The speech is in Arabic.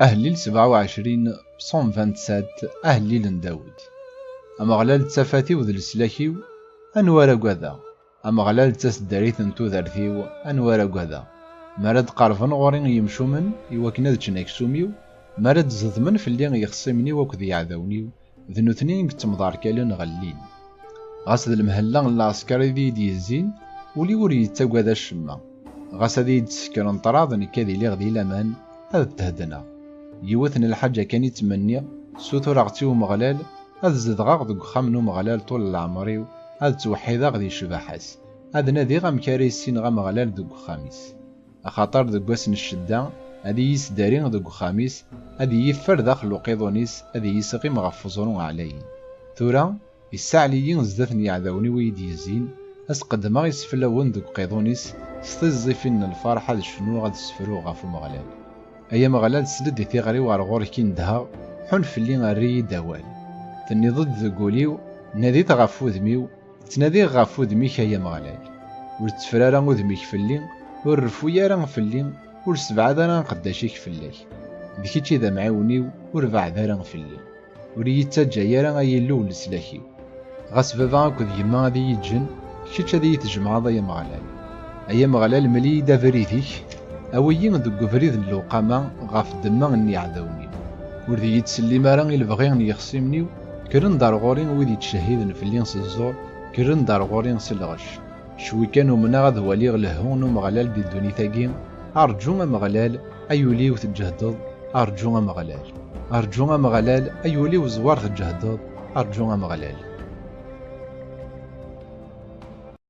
أهليل 27 127 أهليل داود. أمغلال تسافاتيو ذ السلاكيو أنوار قاذا، أمغلال تسداريث تودرثيو أنوار قاذا. مراد قارفن غورين يمشومن يوكنا ذا سوميو، مراد زضمن في اللي يخصمني وكذ يعذونيو ذنو ثنين كتمضار كالن غلين. غاس ذا المهلا العسكري ذي ديزين ولي وري يتاقوا الشما، غاس ذي يتسكرن طراض نكاذي لي غذي لامان هذا تهدنا. يوثن الحاجة كان يتمنى سوثر اغتيو مغلال هذا زدغاغ ذو خامنو مغلال طول العمريو هذا توحيدا غذي شباحس هذا نادي غام كاريسين غا مغلال ذو خامس. أخاطر ذو قاسن الشدة هذي يسدارين ذو خامس هذي يفر داخل وقيضونيس هذي يسقي مغفوزون عليه. ثورا يسعليين زدثني عذاوني ويديزين أسقدما يسفلون ذو قيضونيس ستزيفين الفرح هذا شنو غاد سفرو غافو مغلال. أيا مغلال سلد ثيغري وارغور كيندها حن في اللي غاري دوال تني ضد ذقوليو ناديت غافو ذميو تنادي غافو ذميك أيا مغلال ورتفرارا ذميك في اللين ورفو يارا في اللين ورسبعا دارا قداشيك في الليل ذكيتشي ذا معاونيو وربع دارا في اللين وريتاجا يارا يلو لسلاكيو غاس بابا كذ يما ذي يجن كيتش ذي يتجمع ذا يا مغلال. أيا مغلال ملي دافريثيك أويين ذو فريد اللوقامة غاف الدماغ اني عذاوني وردي يتسلي مارا البغيان يخصمنيو كرن دار غورين ويدي تشهيدن في اللينس الزور كرن دار غورين سلغش شوي كانوا منا غاد وليغ لهون مغلال دي دوني ثاقين أرجو مغلال أيولي وتجهدض أرجو مغلال أرجو مغلال أيولي وزوار تجهدض أرجو مغلال.